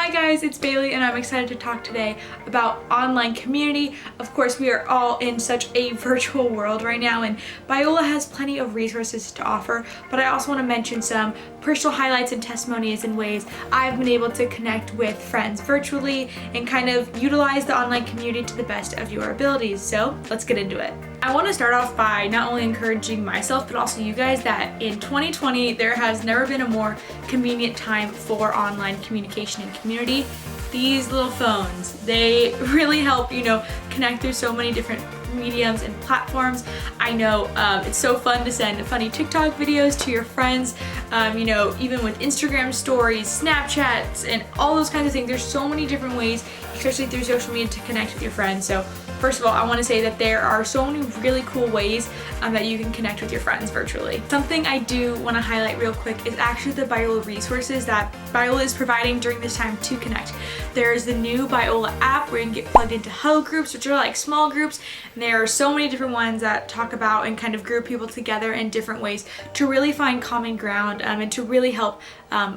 Hi guys, it's Bailey and I'm excited to talk today about online community. Of course, we are all in such a virtual world right now and Biola has plenty of resources to offer, but I also want to mention some personal highlights and testimonies and ways I've been able to connect with friends virtually and kind of utilize the online community to the best of your abilities. So let's get into it. I want to start off by not only encouraging myself but also you guys that in 2020 there has never been a more convenient time for online communication and community. These little phones, they really help, connect through so many different mediums and platforms. I know it's so fun to send funny TikTok videos to your friends, even with Instagram stories, Snapchats, and all those kinds of things. There's so many different ways, especially through social media, to connect with your friends. So first of all, I want to say that there are so many really cool ways that you can connect with your friends virtually. Something I do want to highlight real quick is actually the Biola resources that Biola is providing during this time to connect. There's the new Biola app where you can get plugged into huddle groups, which are like small groups, and there are so many different ones that talk about and kind of group people together in different ways to really find common ground and to really help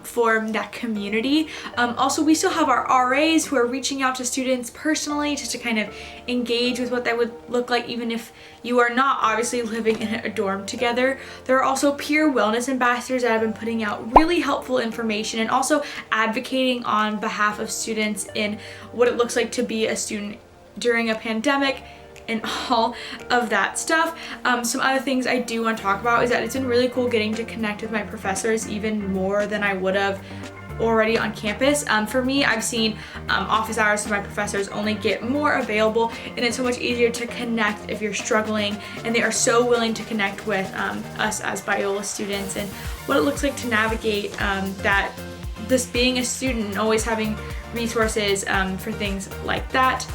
form that community. Also, we still have our RAs who are reaching out to students personally just to kind of engage with what that would look like even if you are not obviously living in a dorm together. There are also peer wellness ambassadors that have been putting out really helpful information and also advocating on behalf of students in what it looks like to be a student during a pandemic and all of that stuff. Some other things I do want to talk about is that it's been really cool getting to connect with my professors even more than I would have already on campus. For me, I've seen office hours with my professors only get more available, and it's so much easier to connect if you're struggling, and they are so willing to connect with us as Biola students and what it looks like to navigate that this being a student and always having resources for things like that.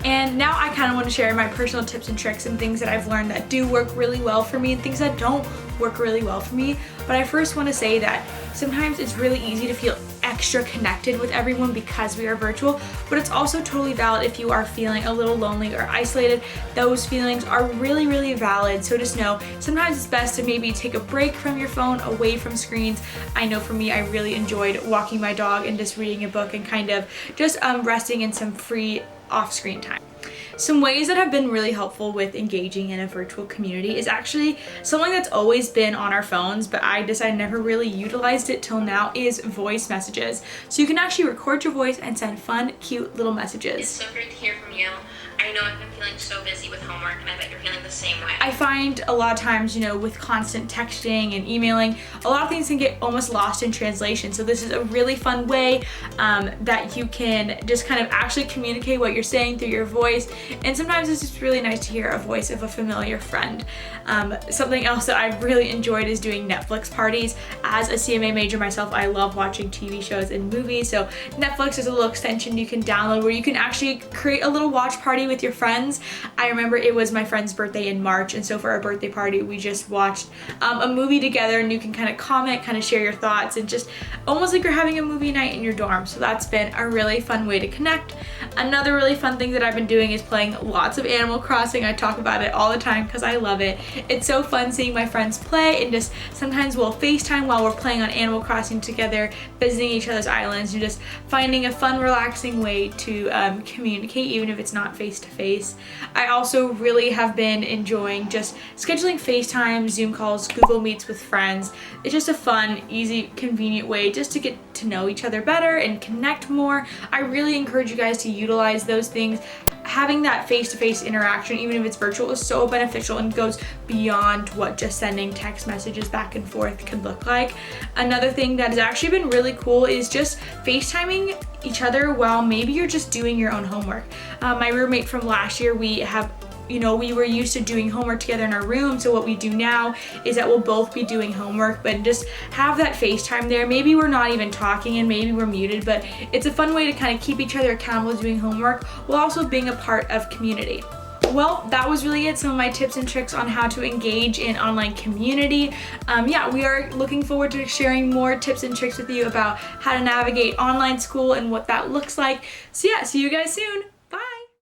And now I kind of want to share my personal tips and tricks and things that I've learned that do work really well for me and things that don't work really well for me. But I first want to say that sometimes it's really easy to feel extra connected with everyone because we are virtual, but it's also totally valid if you are feeling a little lonely or isolated. Those feelings are really, really valid. So just know sometimes it's best to maybe take a break from your phone, away from screens. I know for me, I really enjoyed walking my dog and just reading a book and kind of just resting in some free off-screen time. Some ways that have been really helpful with engaging in a virtual community is actually something that's always been on our phones, but I decided never really utilized it till now, is voice messages. So you can actually record your voice and send fun, cute little messages. It's so great to hear from you. I know I've been feeling so busy with homework, and I bet you're feeling the same way. I find a lot of times, with constant texting and emailing, a lot of things can get almost lost in translation. So this is a really fun way that you can just kind of actually communicate what you're saying through your voice. And sometimes it's just really nice to hear a voice of a familiar friend. Something else that I've really enjoyed is doing Netflix parties. As a CMA major myself, I love watching TV shows and movies. So Netflix is a little extension you can download where you can actually create a little watch party with your friends. I remember it was my friend's birthday in March, and so for our birthday party we just watched a movie together, and you can kind of comment, kind of share your thoughts, and just almost like you're having a movie night in your dorm. So that's been a really fun way to connect. Another really fun thing that I've been doing is playing lots of Animal Crossing. I talk about it all the time because I love it. It's so fun seeing my friends play, and just sometimes we'll FaceTime while we're playing on Animal Crossing together, visiting each other's islands, and just finding a fun, relaxing way to communicate even if it's not face to face. I also really have been enjoying just scheduling FaceTime, Zoom calls, Google Meets with friends. It's just a fun, easy, convenient way just to get to know each other better and connect more. I really encourage you guys to utilize those things. Having that face-to-face interaction, even if it's virtual, is so beneficial and goes beyond what just sending text messages back and forth could look like. Another thing that has actually been really cool is just FaceTiming each other while maybe you're just doing your own homework. My roommate from last year, we were used to doing homework together in our room, so what we do now is that we'll both be doing homework, but just have that FaceTime there. Maybe we're not even talking and maybe we're muted, but it's a fun way to kind of keep each other accountable doing homework while also being a part of community. Well, that was really it. Some of my tips and tricks on how to engage in online community. We are looking forward to sharing more tips and tricks with you about how to navigate online school and what that looks like. So yeah, see you guys soon.